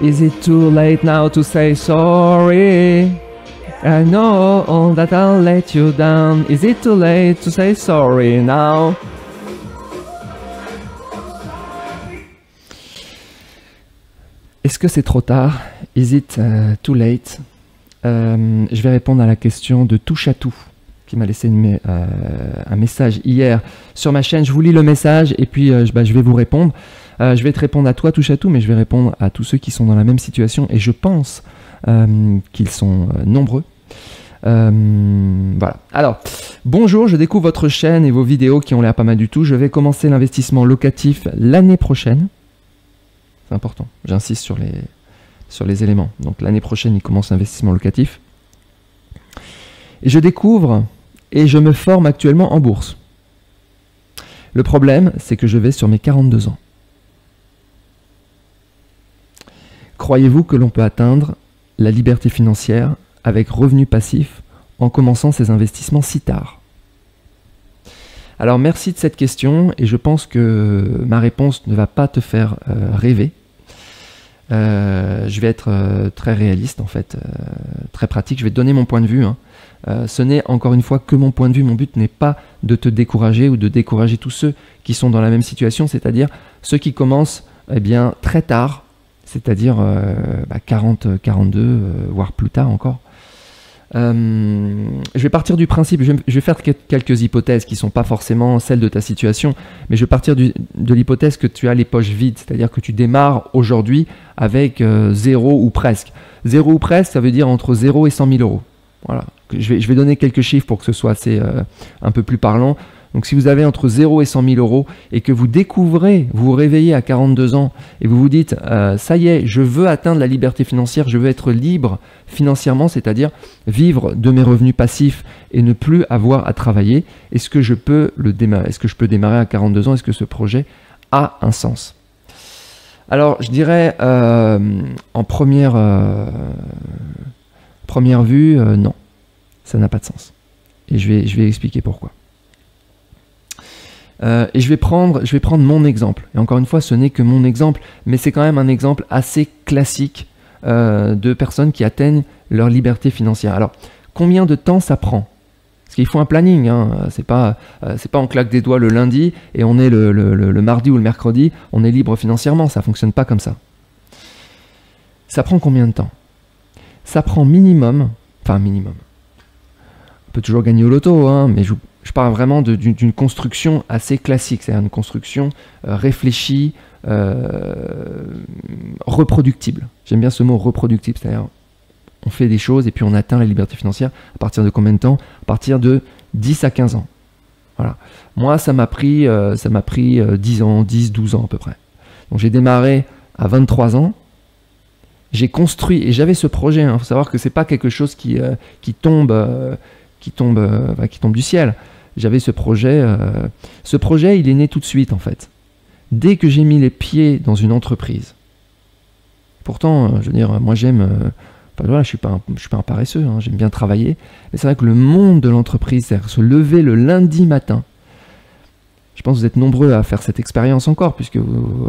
Is it too late now to say sorry? I know that I'll let you down. Is it too late to say sorry now? Est-ce que c'est trop tard? Is it too late? Je vais répondre à la question de Touche à Tout, qui m'a laissé un message hier sur ma chaîne. Je vous lis le message et puis je vais vous répondre. Je vais te répondre à toi, Touche à Tout, mais je vais répondre à tous ceux qui sont dans la même situation et je pense qu'ils sont nombreux. Voilà. Alors, bonjour, je découvre votre chaîne et vos vidéos qui ont l'air pas mal du tout. Je vais commencer l'investissement locatif l'année prochaine. C'est important, j'insiste sur les éléments. Donc l'année prochaine, il commence l'investissement locatif. Et je découvre et je me forme actuellement en bourse. Le problème, c'est que je vais sur mes 42 ans. Croyez-vous que l'on peut atteindre la liberté financière avec revenu passif en commençant ses investissements si tard? Alors merci de cette question et je pense que ma réponse ne va pas te faire rêver. Je vais être très réaliste en fait, très pratique. Je vais te donner mon point de vue. Ce n'est encore une fois que mon point de vue. Mon but n'est pas de te décourager ou de décourager tous ceux qui sont dans la même situation, c'est-à-dire ceux qui commencent bien, très tard, c'est-à-dire 40, 42, voire plus tard encore. Je vais partir du principe, je vais faire quelques hypothèses qui ne sont pas forcément celles de ta situation, mais je vais partir de l'hypothèse que tu as les poches vides, c'est-à-dire que tu démarres aujourd'hui avec 0 ou presque. 0 ou presque, ça veut dire entre 0 et 100 000 euros. Voilà. Je vais donner quelques chiffres pour que ce soit assez, un peu plus parlant. Donc si vous avez entre 0 et 100 000 euros et que vous découvrez, vous vous réveillez à 42 ans et vous vous dites ça y est, je veux atteindre la liberté financière, je veux être libre financièrement, c'est-à-dire vivre de mes revenus passifs et ne plus avoir à travailler, est-ce que je peux le démarrer? Est-ce que je peux démarrer à 42 ans? Est-ce que ce projet a un sens? Alors je dirais en première vue, non, ça n'a pas de sens. Et je vais expliquer pourquoi. Et je vais prendre mon exemple. Et encore une fois, ce n'est que mon exemple, mais c'est quand même un exemple assez classique de personnes qui atteignent leur liberté financière. Alors, combien de temps ça prend? Parce qu'il faut un planning, hein. C'est pas on claque des doigts le lundi et on est le mardi ou le mercredi, on est libre financièrement. Ça fonctionne pas comme ça. Ça prend combien de temps? Ça prend minimum. On peut toujours gagner au loto, hein, mais je parle vraiment d'une construction assez classique, c'est-à-dire une construction réfléchie, reproductible. J'aime bien ce mot reproductible, c'est-à-dire on fait des choses et puis on atteint la liberté financière à partir de combien de temps? À partir de 10 à 15 ans. Voilà. Moi, ça m'a pris 10 ans, 10, 12 ans à peu près. Donc j'ai démarré à 23 ans. J'ai construit, et j'avais ce projet, il faut savoir que c'est pas quelque chose qui tombe du ciel. J'avais ce projet. Ce projet, il est né tout de suite en fait. Dès que j'ai mis les pieds dans une entreprise. Pourtant, je veux dire, moi j'aime. Voilà, je suis pas un paresseux. Hein, j'aime bien travailler. Mais c'est vrai que le monde de l'entreprise, c'est-à-dire se lever le lundi matin. Je pense que vous êtes nombreux à faire cette expérience encore, puisque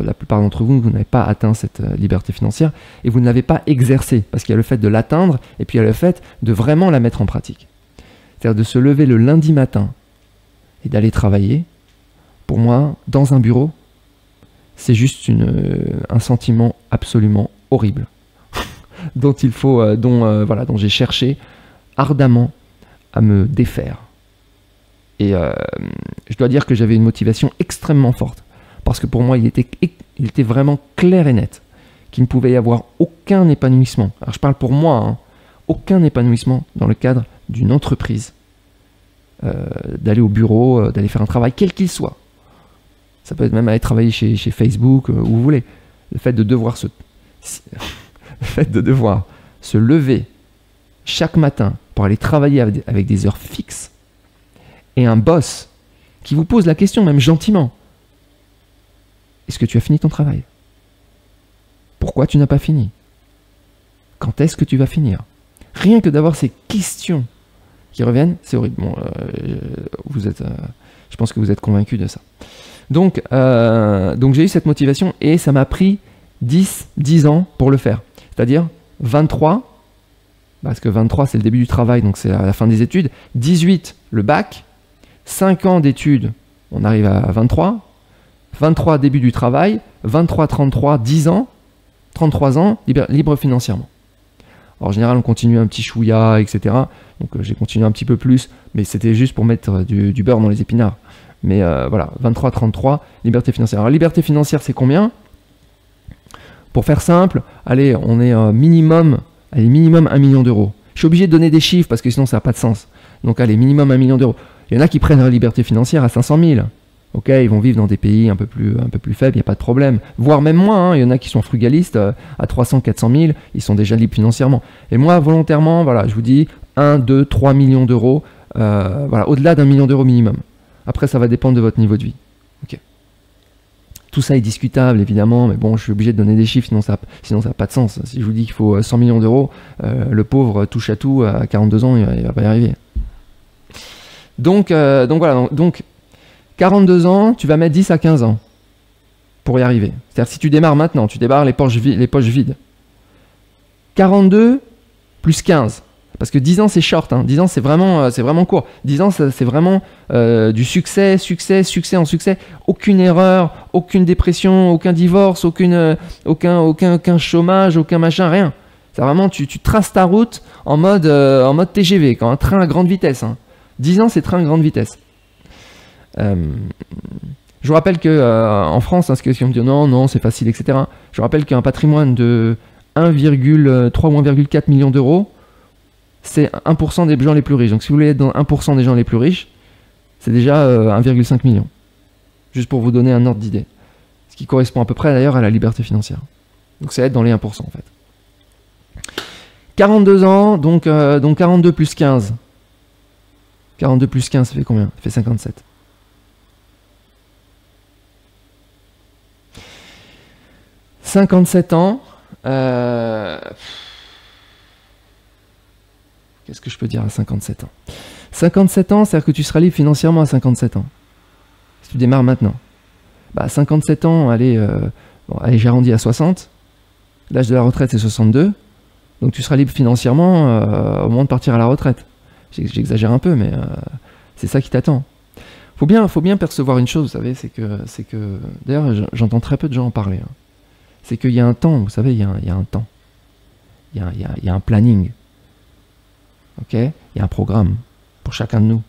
la plupart d'entre vous, vous n'avez pas atteint cette liberté financière et vous ne l'avez pas exercée, parce qu'il y a le fait de l'atteindre et puis il y a le fait de vraiment la mettre en pratique. C'est-à-dire de se lever le lundi matin et d'aller travailler. Pour moi, dans un bureau, c'est juste un sentiment absolument horrible dont j'ai cherché ardemment à me défaire. Et je dois dire que j'avais une motivation extrêmement forte. Parce que pour moi, il était vraiment clair et net qu'il ne pouvait y avoir aucun épanouissement. Alors je parle pour moi, hein, aucun épanouissement dans le cadre d'une entreprise. D'aller au bureau, d'aller faire un travail, quel qu'il soit. Ça peut être même aller travailler chez Facebook, où vous voulez. Le fait de devoir se lever chaque matin pour aller travailler avec des heures fixes, et un boss qui vous pose la question, même gentiment, est-ce que tu as fini ton travail? Pourquoi tu n'as pas fini? Quand est-ce que tu vas finir? Rien que d'avoir ces questions qui reviennent, c'est horrible. Bon, je pense que vous êtes convaincus de ça. Donc j'ai eu cette motivation et ça m'a pris 10 ans pour le faire. C'est-à-dire 23, parce que 23 c'est le début du travail, donc c'est à la fin des études, 18 le bac, 5 ans d'études, on arrive à 23, 23 début du travail, 23, 33, 10 ans, 33 ans, libre financièrement. Alors, en général, on continue un petit chouïa, etc. Donc, j'ai continué un petit peu plus, mais c'était juste pour mettre du beurre dans les épinards. Mais voilà, 23, 33, liberté financière. Alors, liberté financière, c'est combien? Pour faire simple, allez, on est minimum 1 million d'euros. Je suis obligé de donner des chiffres parce que sinon, ça n'a pas de sens. Donc, allez, minimum 1 million d'euros. Il y en a qui prennent la liberté financière à 500 000. Ok, ils vont vivre dans des pays un peu plus faibles, il n'y a pas de problème. Voire même moins, hein. Il y en a qui sont frugalistes, à 300, 400 000, ils sont déjà libres financièrement. Et moi, volontairement, voilà, je vous dis 1, 2, 3 millions d'euros, voilà, au-delà d'1 million d'euros minimum. Après, ça va dépendre de votre niveau de vie. Okay. Tout ça est discutable, évidemment, mais bon, je suis obligé de donner des chiffres, sinon ça n'a pas de sens. Si je vous dis qu'il faut 100 millions d'euros, le pauvre touche à tout, à 42 ans, il ne va pas y arriver. Donc voilà, donc 42 ans, tu vas mettre 10 à 15 ans pour y arriver. C'est-à-dire si tu démarres maintenant, tu démarres les poches vides. 42 plus 15. Parce que 10 ans, c'est short. Hein. 10 ans, c'est vraiment court. 10 ans, c'est vraiment du succès en succès. Aucune erreur, aucune dépression, aucun divorce, aucun chômage, aucun machin, rien. C'est vraiment, tu traces ta route en mode TGV, quand un train à grande vitesse. Hein. 10 ans, c'est train à grande vitesse. Je vous rappelle qu'en France, hein, ce qu'on me dit non, c'est facile, etc. Je vous rappelle qu'un patrimoine de 1,3 ou 1,4 million d'euros, c'est 1% des gens les plus riches. Donc si vous voulez être dans 1% des gens les plus riches, c'est déjà 1,5 million. Juste pour vous donner un ordre d'idée. Ce qui correspond à peu près d'ailleurs à la liberté financière. Donc c'est être dans les 1% en fait. 42 ans, donc 42 plus 15. 42 plus 15, ça fait combien? Ça fait 57. « 57 ans, qu'est-ce que je peux dire à 57 ans? 57 ans, c'est-à-dire que tu seras libre financièrement à 57 ans. Si tu démarres maintenant. Bah, 57 ans, allez, j'arrondis à 60. L'âge de la retraite, c'est 62. Donc tu seras libre financièrement au moment de partir à la retraite. J'exagère un peu, mais c'est ça qui t'attend. Faut bien percevoir une chose, vous savez, c'est que d'ailleurs, j'entends très peu de gens en parler. Hein. C'est qu'il y a un temps, vous savez, il y a un temps. Il y a un planning. Ok? Il y a un programme pour chacun de nous.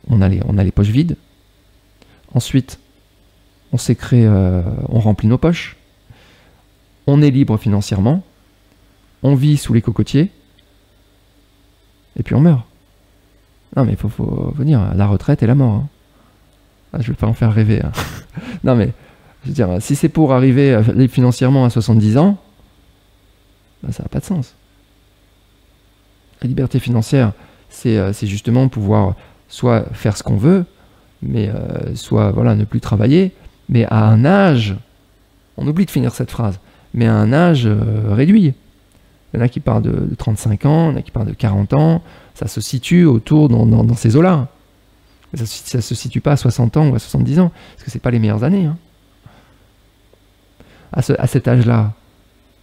On a les poches vides. Ensuite, on remplit nos poches. On est libre financièrement. On vit sous les cocotiers. Et puis on meurt. Non mais il faut dire, la retraite et la mort. Hein. Ah, je ne vais pas en faire rêver. Hein. Non mais, je veux dire, si c'est pour arriver libre financièrement à 70 ans, ben, ça n'a pas de sens. La liberté financière, c'est justement pouvoir soit faire ce qu'on veut, mais soit voilà, ne plus travailler, mais à un âge, on oublie de finir cette phrase, mais à un âge réduit. Il y en a qui parlent de 35 ans, il y en a qui parlent de 40 ans, ça se situe autour dans ces eaux-là. Ça ne se situe pas à 60 ans ou à 70 ans, parce que ce n'est pas les meilleures années. Hein. À cet âge-là,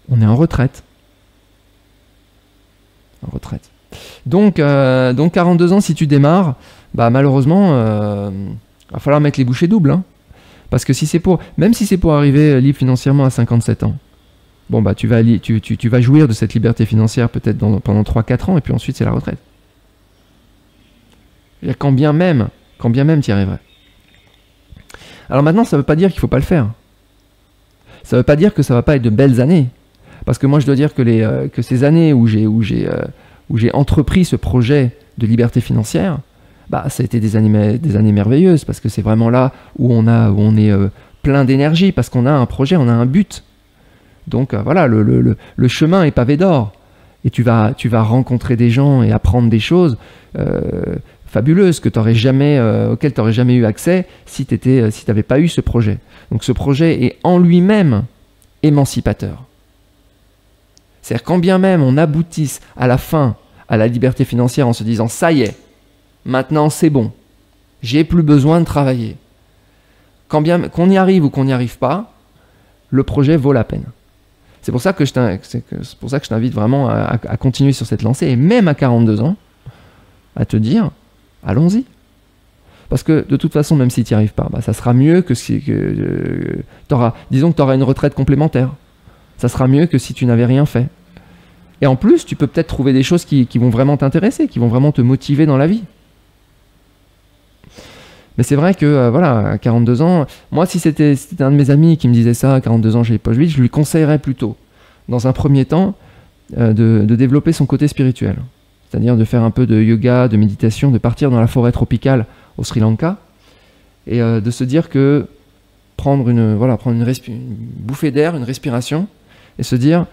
on est en retraite. En retraite. Donc 42 ans, si tu démarres, bah, malheureusement, va falloir mettre les bouchées doubles. Hein. Parce que même si c'est pour arriver libre financièrement à 57 ans, bon, bah, tu vas jouir de cette liberté financière peut-être pendant 3-4 ans, et puis ensuite c'est la retraite. Quand bien même tu y arriverais. Alors maintenant, ça ne veut pas dire qu'il ne faut pas le faire. Ça ne veut pas dire que ça ne va pas être de belles années. Parce que moi, je dois dire que ces années où j'ai entrepris ce projet de liberté financière, bah, ça a été des années merveilleuses, parce que c'est vraiment là où on est plein d'énergie, parce qu'on a un projet, on a un but. Donc voilà, le chemin est pavé d'or. Et tu vas rencontrer des gens et apprendre des choses fabuleuses auxquelles tu n'aurais jamais eu accès si tu n'avais pas eu ce projet. Donc ce projet est en lui-même émancipateur. C'est-à-dire quand bien même on aboutisse à la fin à la liberté financière en se disant « ça y est, maintenant c'est bon, j'ai plus besoin de travailler ». Qu'on y arrive ou qu'on n'y arrive pas, le projet vaut la peine. C'est pour ça que je t'invite vraiment à continuer sur cette lancée, et même à 42 ans, à te dire, allons-y. Parce que de toute façon, même si tu n'y arrives pas, ça sera mieux que si disons que tu auras une retraite complémentaire. Ça sera mieux que si tu n'avais rien fait. Et en plus, tu peux peut-être trouver des choses qui vont vraiment t'intéresser, qui vont vraiment te motiver dans la vie. Mais c'est vrai que, voilà, à 42 ans, moi, si c'était un de mes amis qui me disait ça, à 42 ans, j'ai les poches vides, je lui conseillerais plutôt, dans un premier temps, de développer son côté spirituel. C'est-à-dire de faire un peu de yoga, de méditation, de partir dans la forêt tropicale au Sri Lanka, et de se dire que prendre une bouffée d'air, une respiration, et se dire,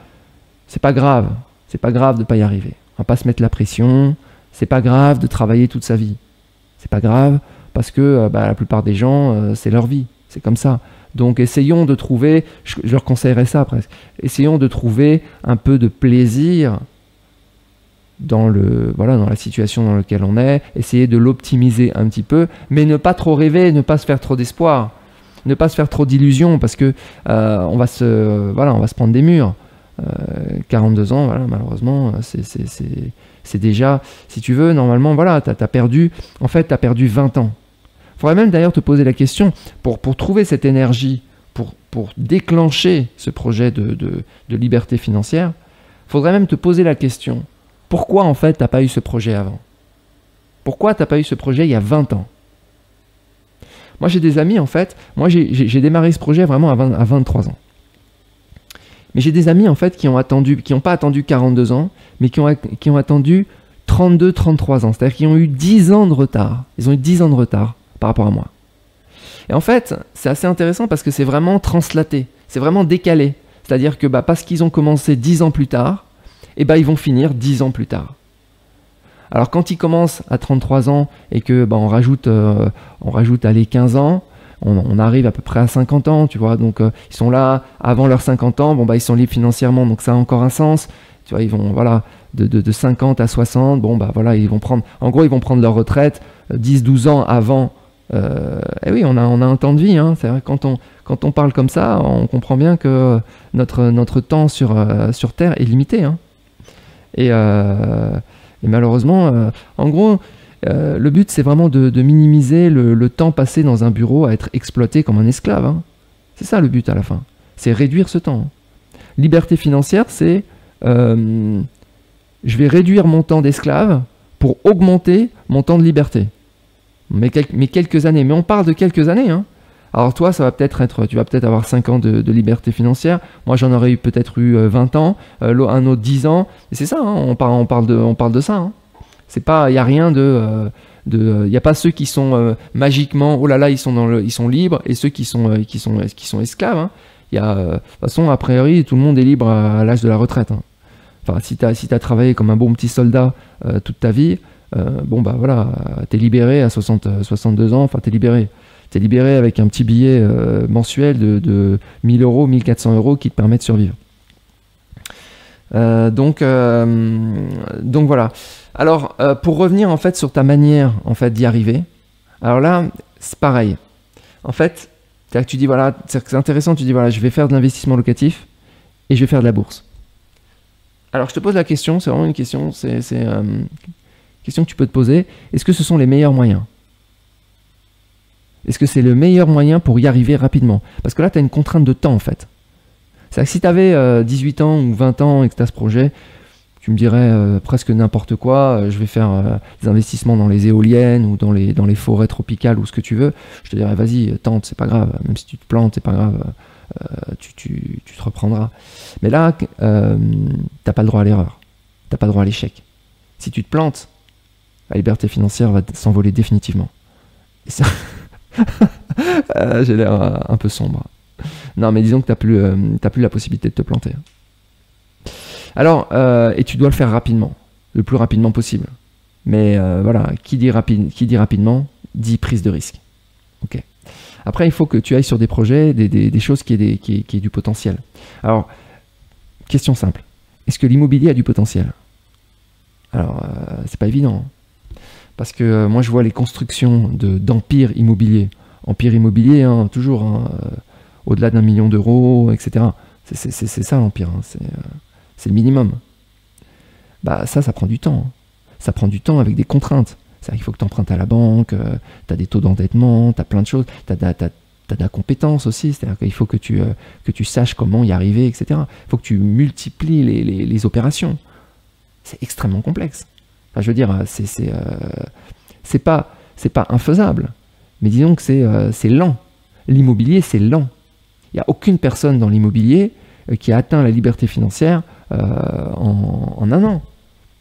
c'est pas grave de pas y arriver. On va pas se mettre la pression, c'est pas grave de travailler toute sa vie. C'est pas grave, parce que la plupart des gens, c'est leur vie, c'est comme ça. Donc essayons de trouver, je leur conseillerais ça presque, essayons de trouver un peu de plaisir dans la situation dans laquelle on est, essayer de l'optimiser un petit peu, mais ne pas trop rêver, ne pas se faire trop d'espoir, ne pas se faire trop d'illusions, parce que on va se prendre des murs. 42 ans, voilà, malheureusement, c'est déjà, si tu veux, normalement, voilà, t'as perdu 20 ans. Il faudrait même d'ailleurs te poser la question, pour trouver cette énergie, pour déclencher ce projet de liberté financière, il faudrait même te poser la question, pourquoi en fait t'as pas eu ce projet avant? Pourquoi t'as pas eu ce projet il y a 20 ans? Moi j'ai des amis en fait, moi j'ai démarré ce projet vraiment à 23 ans. Mais j'ai des amis en fait qui n'ont pas attendu 42 ans, mais qui ont attendu 32, 33 ans. C'est-à-dire qu'ils ont eu 10 ans de retard. Ils ont eu 10 ans de retard par rapport à moi. Et en fait, c'est assez intéressant parce que c'est vraiment translaté, c'est vraiment décalé. C'est-à-dire que parce qu'ils ont commencé 10 ans plus tard, ils vont finir 10 ans plus tard. Alors quand ils commencent à 33 ans et que on rajoute allez, 15 ans, on arrive à peu près à 50 ans, tu vois, donc ils sont là avant leurs 50 ans, ils sont libres financièrement, donc ça a encore un sens, tu vois, ils vont, de 50 à 60, ils vont prendre leur retraite 10-12 ans avant, et oui, on a un temps de vie, hein, c'est vrai, quand on parle comme ça, on comprend bien que notre temps sur Terre est limité, hein, et malheureusement, en gros, le but, c'est vraiment de minimiser le temps passé dans un bureau à être exploité comme un esclave. Hein. C'est ça le but à la fin. C'est réduire ce temps. Liberté financière, c'est je vais réduire mon temps d'esclave pour augmenter mon temps de liberté. Mais quelques années. Mais on parle de quelques années. Hein. Alors toi, tu vas peut-être avoir 5 ans de liberté financière. Moi, j'en aurais peut-être eu 20 ans, un autre 10 ans. Et c'est ça, hein, on parle de ça. Hein. C'est pas, il n'y a rien il n'y a pas ceux qui sont magiquement, oh là là, ils sont libres, et ceux qui sont esclaves. Hein. De toute façon, a priori, tout le monde est libre à l'âge de la retraite. Hein. Enfin, si t'as travaillé comme un bon petit soldat toute ta vie, t'es libéré à 62 ans, enfin t'es libéré avec un petit billet mensuel de 1000 euros, 1400 euros qui te permet de survivre. Donc voilà. Alors, pour revenir en fait sur ta manière en fait d'y arriver, alors là, c'est pareil. En fait, tu dis voilà, c'est intéressant, tu dis voilà, je vais faire de l'investissement locatif et je vais faire de la bourse. Alors, je te pose la question, c'est vraiment une question, c'est une question que tu peux te poser. Est-ce que ce sont les meilleurs moyens? Est-ce que c'est le meilleur moyen pour y arriver rapidement? Parce que là, tu as une contrainte de temps en fait. C'est-à-dire que si tu avais 18 ans ou 20 ans et que tu as ce projet, tu me dirais presque n'importe quoi, je vais faire des investissements dans les éoliennes ou dans les forêts tropicales ou ce que tu veux. Je te dirais vas-y, tente, c'est pas grave, même si tu te plantes, c'est pas grave, tu te reprendras. Mais là, t'as pas le droit à l'erreur, t'as pas le droit à l'échec. Si tu te plantes, la liberté financière va s'envoler définitivement. Et ça... j'ai l'air un peu sombre. Non, mais disons que t'as plus la possibilité de te planter. Alors, et tu dois le faire rapidement, le plus rapidement possible. Mais voilà, qui dit rapidement, dit prise de risque. Ok. Après, il faut que tu ailles sur des projets, des choses qui aient du potentiel. Alors, question simple. Est-ce que l'immobilier a du potentiel? Alors, c'est pas évident. Parce que moi, je vois les constructions d'empires immobiliers. Empire immobilier, hein, toujours... Hein, au-delà d'1 million d'euros, etc. C'est ça l'empire, hein. C'est le minimum. Bah ça prend du temps. Ça prend du temps avec des contraintes. C'est-à-dire qu'il faut que tu empruntes à la banque, tu as des taux d'endettement, tu as plein de choses, tu as de la compétence aussi, c'est-à-dire qu'il faut que tu saches comment y arriver, etc. Il faut que tu multiplies les opérations. C'est extrêmement complexe. Enfin, je veux dire, c'est pas infaisable, mais disons que c'est lent. L'immobilier, c'est lent. Il n'y a aucune personne dans l'immobilier qui a atteint la liberté financière en un an.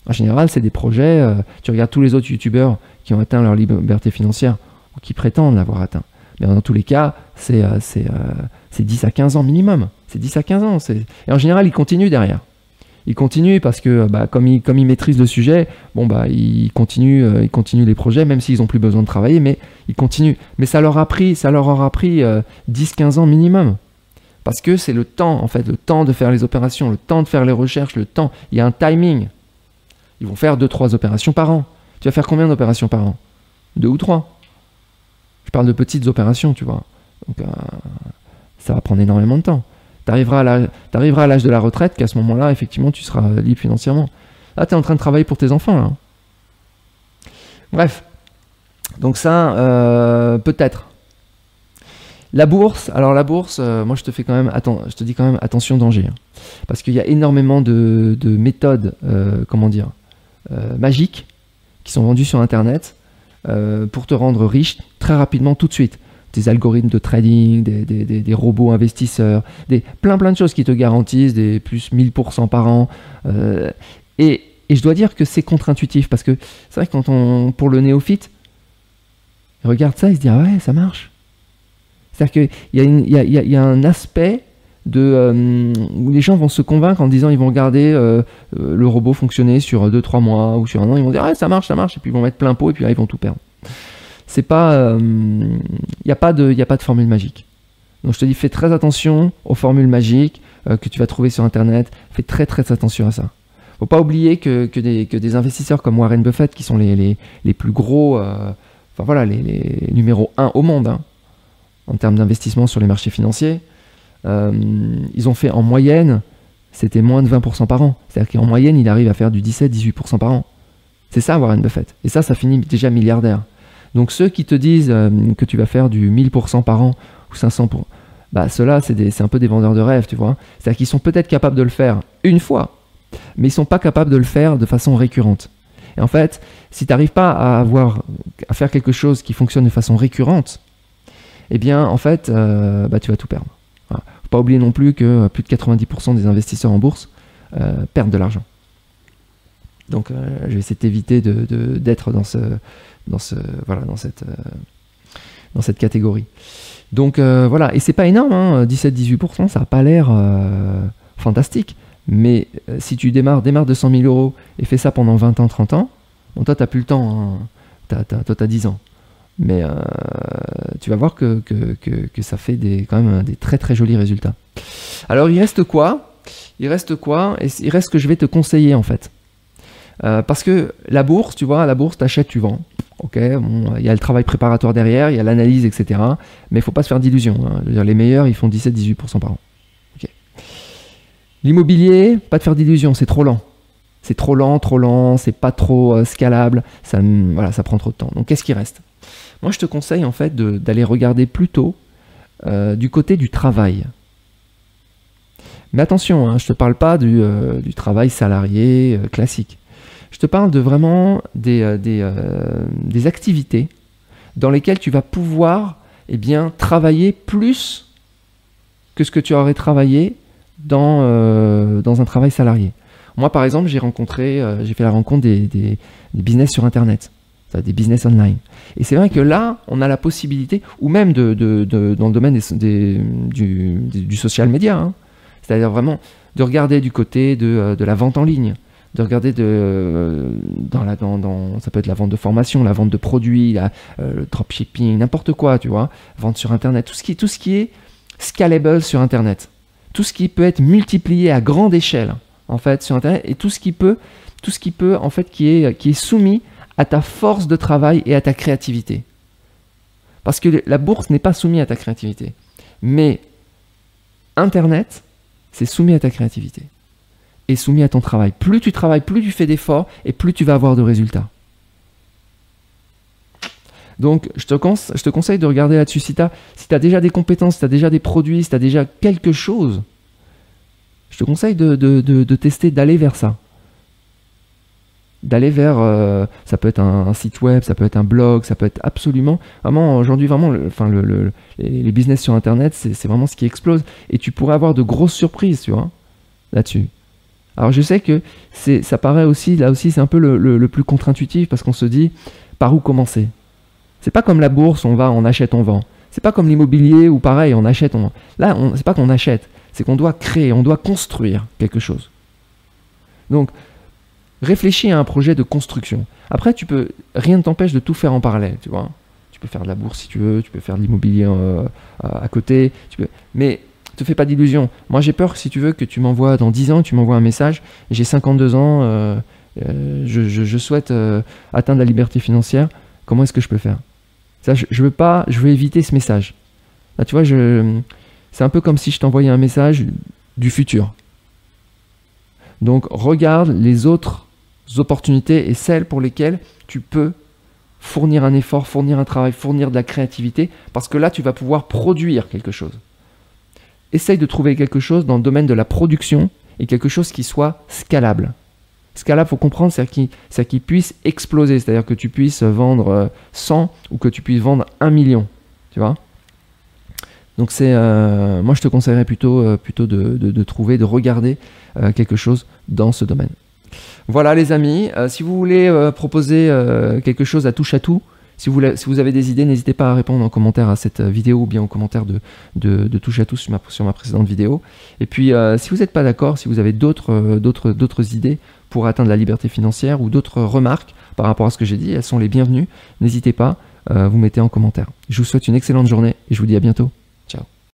En général, c'est des projets, tu regardes tous les autres youtubeurs qui ont atteint leur liberté financière ou qui prétendent l'avoir atteint. Mais dans tous les cas, c'est 10 à 15 ans minimum. C'est 10 à 15 ans. Et en général, ils continuent derrière. Ils continuent parce que comme ils maîtrisent le sujet, ils continuent les projets, même s'ils n'ont plus besoin de travailler, mais ils continuent. Mais ça leur aura pris 10-15 ans minimum. Parce que c'est le temps, en fait, le temps de faire les opérations, le temps de faire les recherches, le temps. Il y a un timing. Ils vont faire 2-3 opérations par an. Tu vas faire combien d'opérations par an? 2 ou 3. Je parle de petites opérations, tu vois. Donc, ça va prendre énormément de temps. Tu arriveras à l'âge de la retraite qu'à ce moment-là, effectivement, tu seras libre financièrement. Là, tu es en train de travailler pour tes enfants, là. Bref. Donc ça, peut-être. La bourse, moi je te dis quand même attention danger. Hein. Parce qu'il y a énormément de méthodes, magiques, qui sont vendues sur Internet pour te rendre riche très rapidement, tout de suite. Des algorithmes de trading, des robots investisseurs, plein de choses qui te garantissent des plus 1000% par an. Et je dois dire que c'est contre-intuitif, parce que c'est vrai que pour le néophyte, il regarde ça, il se dit « Ah ouais, ça marche ». C'est-à-dire qu'il y a un aspect où les gens vont se convaincre en disant ils vont regarder le robot fonctionner sur 2-3 mois ou sur un an, ils vont dire ah, ça marche, et puis ils vont mettre plein pot et puis là ils vont tout perdre. C'est pas, il n'y a pas de formule magique. Donc je te dis fais très attention aux formules magiques que tu vas trouver sur Internet, fais très attention à ça. Faut pas oublier que des investisseurs comme Warren Buffett, qui sont les plus gros, les numéros 1 au monde, hein, en termes d'investissement sur les marchés financiers, ils ont fait en moyenne, c'était moins de 20% par an. C'est-à-dire qu'en moyenne, il arrive à faire du 17-18% par an. C'est ça Warren Buffett. Et ça finit déjà milliardaire. Donc ceux qui te disent que tu vas faire du 1000% par an ou 500%, ceux-là, c'est un peu des vendeurs de rêve, tu vois. C'est-à-dire qu'ils sont peut-être capables de le faire une fois, mais ils ne sont pas capables de le faire de façon récurrente. Et en fait, si tu n'arrives pas à faire quelque chose qui fonctionne de façon récurrente, eh bien, en fait, tu vas tout perdre. Voilà. Faut pas oublier non plus que plus de 90% des investisseurs en bourse perdent de l'argent. Donc, je vais essayer de t'éviter d'être dans cette catégorie. Donc, voilà. Et c'est pas énorme, hein, 17-18%, ça n'a pas l'air fantastique. Mais si tu démarres de 100 000 euros et fais ça pendant 20 ans, 30 ans, bon, toi, tu n'as plus le temps. Hein. Toi, tu as 10 ans. Mais tu vas voir que ça fait quand même des très jolis résultats. Alors il reste quoi? Et il reste ce que je vais te conseiller en fait. Parce que la bourse, tu vois, t'achètes, tu vends. Ok, bon, il y a le travail préparatoire derrière, il y a l'analyse, etc. Mais il ne faut pas se faire d'illusions. Hein. Je veux dire, les meilleurs, ils font 17-18% par an. Okay. L'immobilier, pas de faire d'illusions, c'est trop lent. C'est trop lent, c'est pas trop scalable, ça prend trop de temps. Donc qu'est-ce qui reste? Moi, je te conseille en fait d'aller regarder plutôt du côté du travail. Mais attention, hein, je ne te parle pas du travail salarié classique. Je te parle vraiment des activités dans lesquelles tu vas pouvoir travailler plus que ce que tu aurais travaillé dans un travail salarié. Moi, par exemple, j'ai fait la rencontre des business sur Internet. Des business online. Et c'est vrai que là, on a la possibilité, ou même dans le domaine du social media, hein, c'est-à-dire vraiment de regarder du côté de la vente en ligne, de regarder ça peut être la vente de formation, la vente de produits, le dropshipping, n'importe quoi, tu vois, vente sur Internet, tout ce qui est scalable sur Internet, tout ce qui peut être multiplié à grande échelle, en fait, sur Internet, et tout ce qui peut, en fait, qui est soumis à ta force de travail et à ta créativité. Parce que la bourse n'est pas soumise à ta créativité. Mais Internet, c'est soumis à ta créativité et soumis à ton travail. Plus tu travailles, plus tu fais d'efforts et plus tu vas avoir de résultats. Donc, je te conseille de regarder là-dessus. Si tu as déjà des compétences, si tu as déjà des produits, si tu as déjà quelque chose, je te conseille de tester, d'aller vers ça. D'aller vers, ça peut être un site web, ça peut être un blog, ça peut être absolument, vraiment, aujourd'hui, vraiment, les business sur Internet, c'est vraiment ce qui explose. Et tu pourrais avoir de grosses surprises, tu vois, là-dessus. Alors, je sais que ça paraît aussi, là aussi, c'est un peu le plus contre-intuitif parce qu'on se dit, par où commencer? C'est pas comme la bourse, on achète, on vend. C'est pas comme l'immobilier où pareil, on achète, on vend. Là, c'est pas qu'on achète, c'est qu'on doit créer, on doit construire quelque chose. Donc, réfléchis à un projet de construction. Après, rien ne t'empêche de tout faire en parallèle, tu vois. Tu peux faire de la bourse si tu veux, tu peux faire de l'immobilier à côté, mais te fais pas d'illusions. Moi, j'ai peur, si tu veux, que tu m'envoies dans 10 ans, tu m'envoies un message, j'ai 52 ans, je souhaite atteindre la liberté financière, comment est-ce que je peux faire? Ça, je veux éviter ce message. Là, tu vois, c'est un peu comme si je t'envoyais un message du futur. Donc, regarde les autres opportunités et celles pour lesquelles tu peux fournir un effort, fournir un travail, fournir de la créativité, parce que là, tu vas pouvoir produire quelque chose. Essaye de trouver quelque chose dans le domaine de la production et quelque chose qui soit scalable. Scalable, il faut comprendre, c'est qu'il puisse exploser, c'est-à-dire que tu puisses vendre 100 ou que tu puisses vendre 1 million, tu vois. Donc moi je te conseillerais plutôt de trouver, de regarder quelque chose dans ce domaine. Voilà les amis, si vous voulez proposer quelque chose à touche à tout, si vous avez des idées, n'hésitez pas à répondre en commentaire à cette vidéo ou bien en commentaire de touche à tout sur ma précédente vidéo. Et puis si vous n'êtes pas d'accord, si vous avez d'autres idées pour atteindre la liberté financière ou d'autres remarques par rapport à ce que j'ai dit, elles sont les bienvenues. N'hésitez pas, vous mettez en commentaire. Je vous souhaite une excellente journée et je vous dis à bientôt.